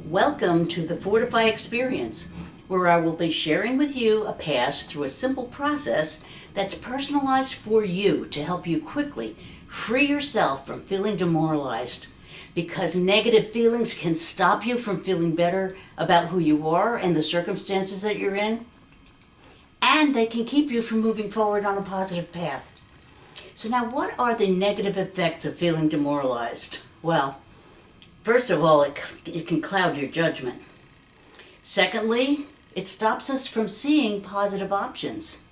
Welcome to the Fortify experience, where I will be sharing with you a pass through a simple process that's personalized for you to help you quickly free yourself from feeling demoralized, because negative feelings can stop you from feeling better about who you are and the circumstances that you're in, and they can keep you from moving forward on a positive path. So now, what are the negative effects of feeling demoralized? Well, first of all, it can cloud your judgment. Secondly, it stops us from seeing positive options.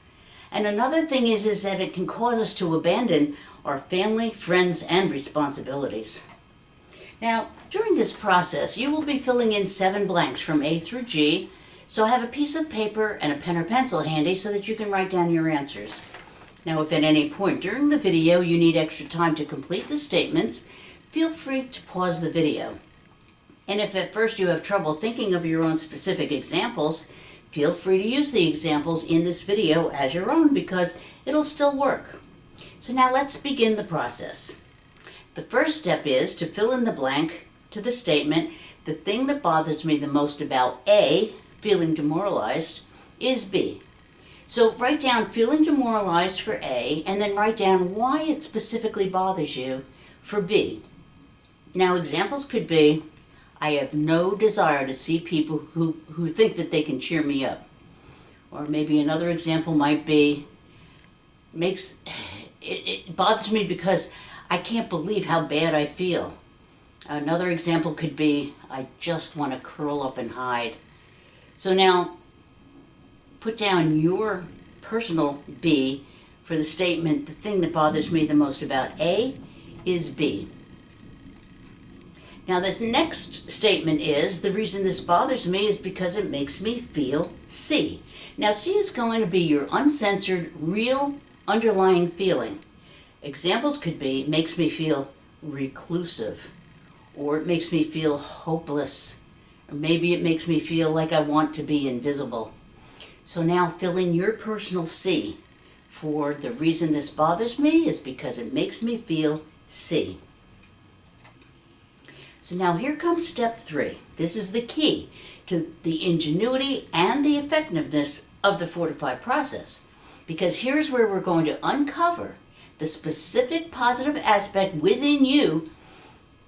And another thing is that it can cause us to abandon our family, friends, and responsibilities. Now, during this process, you will be filling in 7 blanks from A through G, so have a piece of paper and a pen or pencil handy so that you can write down your answers. Now, if at any point during the video you need extra time to complete the statements, feel free to pause the video. And if at first you have trouble thinking of your own specific examples, feel free to use the examples in this video as your own, because it'll still work. So now let's begin the process. The first step is to fill in the blank to the statement, the thing that bothers me the most about A, feeling demoralized, is B. So write down feeling demoralized for A, and then write down why it specifically bothers you for B. Now, examples could be, I have no desire to see people who think that they can cheer me up. Or maybe another example might be, it bothers me because I can't believe how bad I feel. Another example could be, I just want to curl up and hide. So now, put down your personal B for the statement, the thing that bothers me the most about A is B. Now, this next statement is, the reason this bothers me is because it makes me feel C. Now, C is going to be your uncensored, real, underlying feeling. Examples could be, makes me feel reclusive, or it makes me feel hopeless, or maybe it makes me feel like I want to be invisible. So now fill in your personal C for the reason this bothers me is because it makes me feel C. So now here comes step 3. This is the key to the ingenuity and the effectiveness of the Fortify process, because here's where we're going to uncover the specific positive aspect within you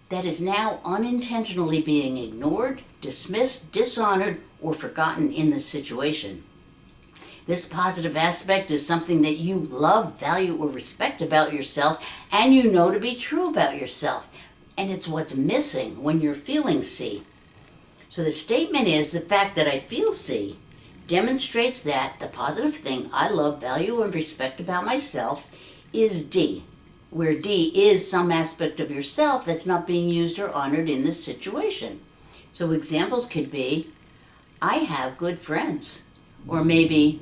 that is now unintentionally being ignored, dismissed, dishonored, or forgotten in this situation. This positive aspect is something that you love, value, or respect about yourself, and you know to be true about yourself. And it's what's missing when you're feeling C. So the statement is, the fact that I feel C demonstrates that the positive thing I love, value, and respect about myself is D, where D is some aspect of yourself that's not being used or honored in this situation. So examples could be, I have good friends. Or maybe,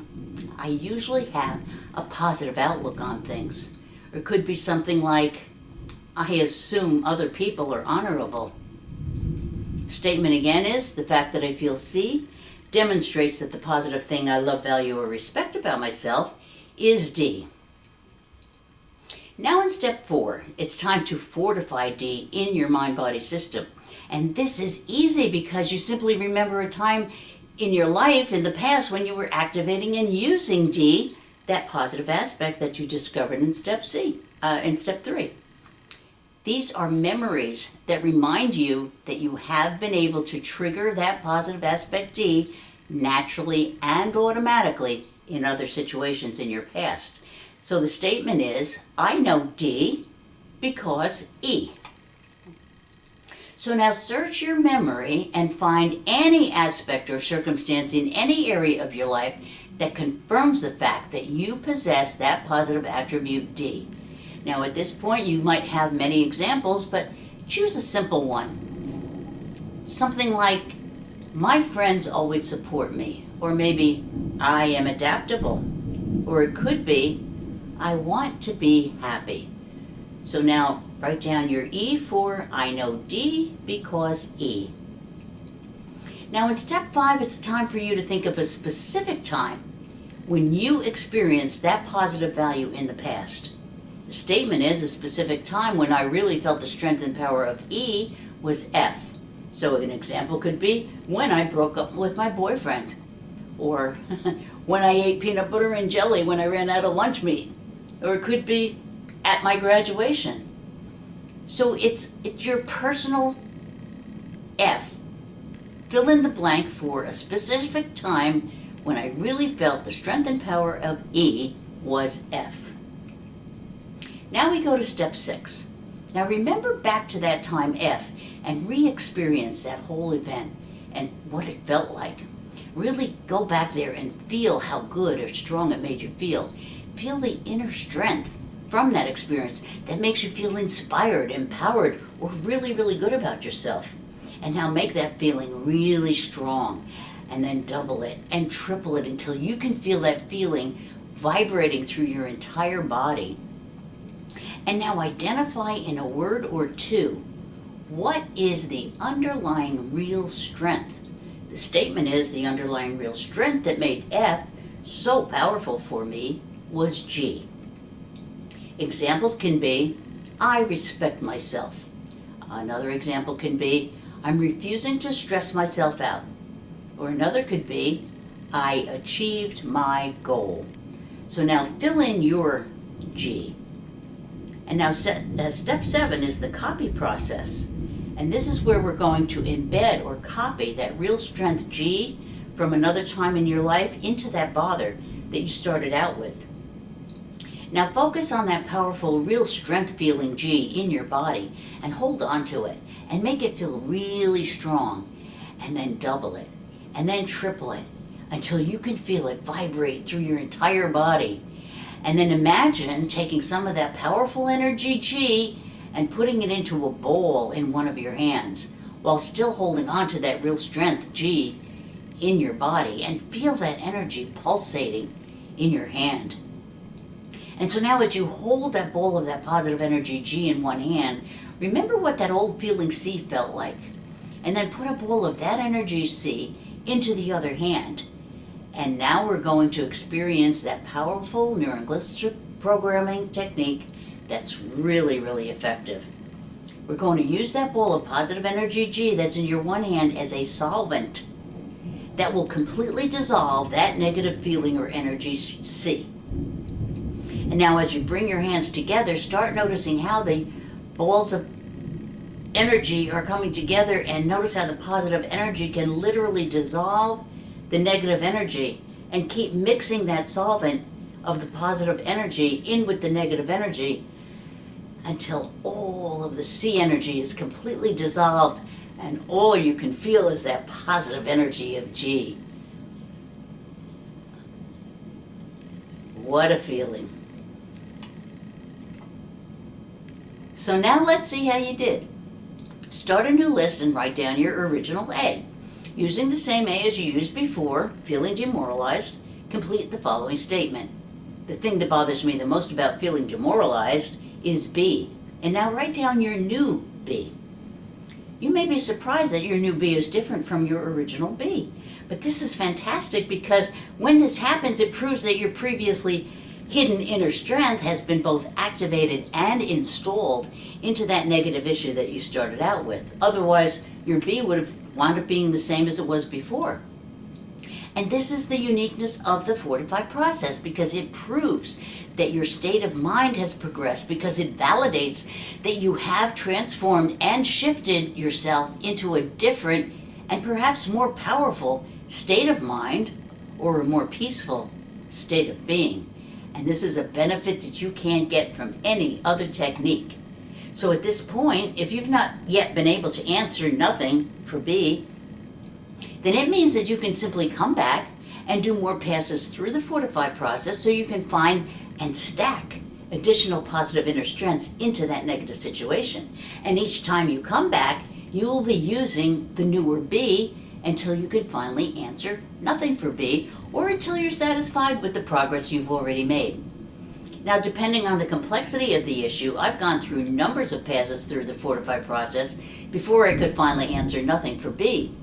I usually have a positive outlook on things. Or it could be something like, I assume other people are honorable. Statement again is, the fact that I feel C demonstrates that the positive thing I love, value, or respect about myself is D. Now in step 4, it's time to fortify D in your mind-body system. And this is easy because you simply remember a time in your life in the past when you were activating and using D, that positive aspect that you discovered in step 3. These are memories that remind you that you have been able to trigger that positive aspect D naturally and automatically in other situations in your past. So the statement is, I know D because E. So now search your memory and find any aspect or circumstance in any area of your life that confirms the fact that you possess that positive attribute D. Now at this point you might have many examples, but choose a simple one. Something like, my friends always support me, or maybe, I am adaptable, or it could be, I want to be happy. So now write down your E for I know D because E. Now in step 5, it's time for you to think of a specific time when you experienced that positive value in the past. The statement is, a specific time when I really felt the strength and power of E was F. So an example could be when I broke up with my boyfriend, or when I ate peanut butter and jelly when I ran out of lunch meat, or it could be at my graduation. So it's your personal F. Fill in the blank for a specific time when I really felt the strength and power of E was F. Now we go to step 6. Now remember back to that time F and re-experience that whole event and what it felt like. Really go back there and feel how good or strong it made you feel. Feel the inner strength from that experience that makes you feel inspired, empowered, or really, really good about yourself. And now make that feeling really strong, and then double it and triple it until you can feel that feeling vibrating through your entire body. And now identify in a word or two, what is the underlying real strength? The statement is the underlying real strength that made F so powerful for me was G. Examples can be, I respect myself. Another example can be, I'm refusing to stress myself out. Or another could be, I achieved my goal. So now fill in your G. And now step 7 is the copy process. And this is where we're going to embed or copy that real strength G from another time in your life into that bother that you started out with. Now focus on that powerful real strength feeling G in your body and hold on to it and make it feel really strong, and then double it and then triple it until you can feel it vibrate through your entire body. And then imagine taking some of that powerful energy G and putting it into a bowl in one of your hands while still holding on to that real strength G in your body, and feel that energy pulsating in your hand. And so now as you hold that bowl of that positive energy G in one hand, remember what that old feeling C felt like. And then put a bowl of that energy C into the other hand. And now we're going to experience that powerful neurolinguistic programming technique that's really, really effective. We're going to use that bowl of positive energy G that's in your one hand as a solvent that will completely dissolve that negative feeling or energy C. And now as you bring your hands together, start noticing how the balls of energy are coming together, and notice how the positive energy can literally dissolve the negative energy, and keep mixing that solvent of the positive energy in with the negative energy until all of the C energy is completely dissolved and all you can feel is that positive energy of G. What a feeling. So now let's see how you did. Start a new list and write down your original A. Using the same A as you used before, feeling demoralized, complete the following statement. The thing that bothers me the most about feeling demoralized is B. And now write down your new B. You may be surprised that your new B is different from your original B. But this is fantastic because when this happens, it proves that your previously hidden inner strength has been both activated and installed into that negative issue that you started out with. Otherwise, your B would have wound up being the same as it was before. And this is the uniqueness of the Fortify process, because it proves that your state of mind has progressed, because it validates that you have transformed and shifted yourself into a different and perhaps more powerful state of mind, or a more peaceful state of being. And this is a benefit that you can't get from any other technique. So at this point, if you've not yet been able to answer nothing for B, then it means that you can simply come back and do more passes through the Fortify process so you can find and stack additional positive inner strengths into that negative situation. And each time you come back, you will be using the newer B until you can finally answer nothing for B, or until you're satisfied with the progress you've already made. Now, depending on the complexity of the issue, I've gone through numbers of passes through the Fortify process before I could finally answer nothing for B.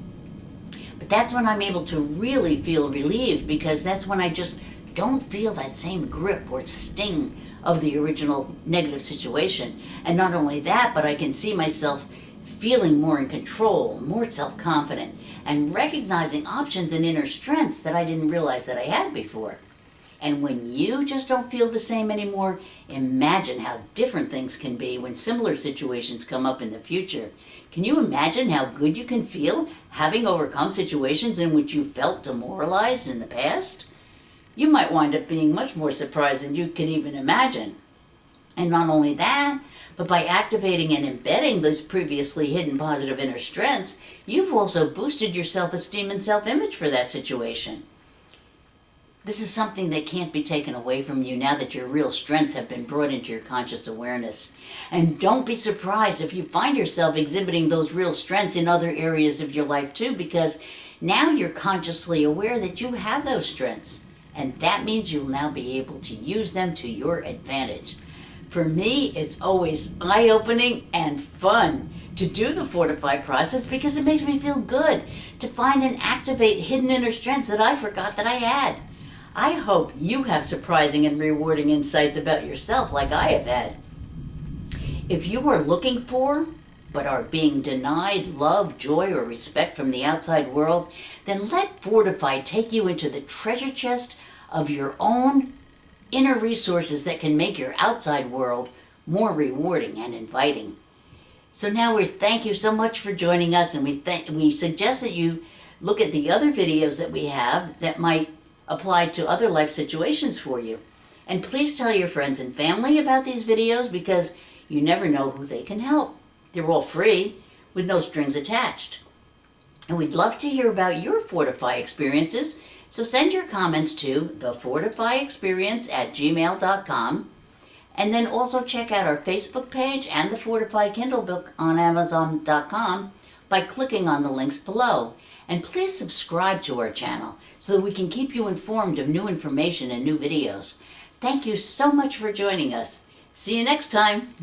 But that's when I'm able to really feel relieved, because that's when I just don't feel that same grip or sting of the original negative situation. And not only that, but I can see myself feeling more in control, more self-confident, and recognizing options and inner strengths that I didn't realize that I had before. And when you just don't feel the same anymore, imagine how different things can be when similar situations come up in the future. Can you imagine how good you can feel having overcome situations in which you felt demoralized in the past? You might wind up being much more surprised than you can even imagine. And not only that, but by activating and embedding those previously hidden positive inner strengths, you've also boosted your self-esteem and self-image for that situation. This is something that can't be taken away from you now that your real strengths have been brought into your conscious awareness. And don't be surprised if you find yourself exhibiting those real strengths in other areas of your life too, because now you're consciously aware that you have those strengths. And that means you'll now be able to use them to your advantage. For me, it's always eye-opening and fun to do the Fortify process because it makes me feel good to find and activate hidden inner strengths that I forgot that I had. I hope you have surprising and rewarding insights about yourself like I have had. If you are looking for, but are being denied love, joy, or respect from the outside world, then let Fortify take you into the treasure chest of your own inner resources that can make your outside world more rewarding and inviting. So now we thank you so much for joining us, and we suggest that you look at the other videos that we have that might apply to other life situations for you. And please tell your friends and family about these videos because you never know who they can help. They're all free with no strings attached. And we'd love to hear about your Fortify experiences, so send your comments to thefortifyexperience@gmail.com, and then also check out our Facebook page and the Fortify Kindle book on Amazon.com by clicking on the links below. And please subscribe to our channel so that we can keep you informed of new information and new videos. Thank you so much for joining us. See you next time.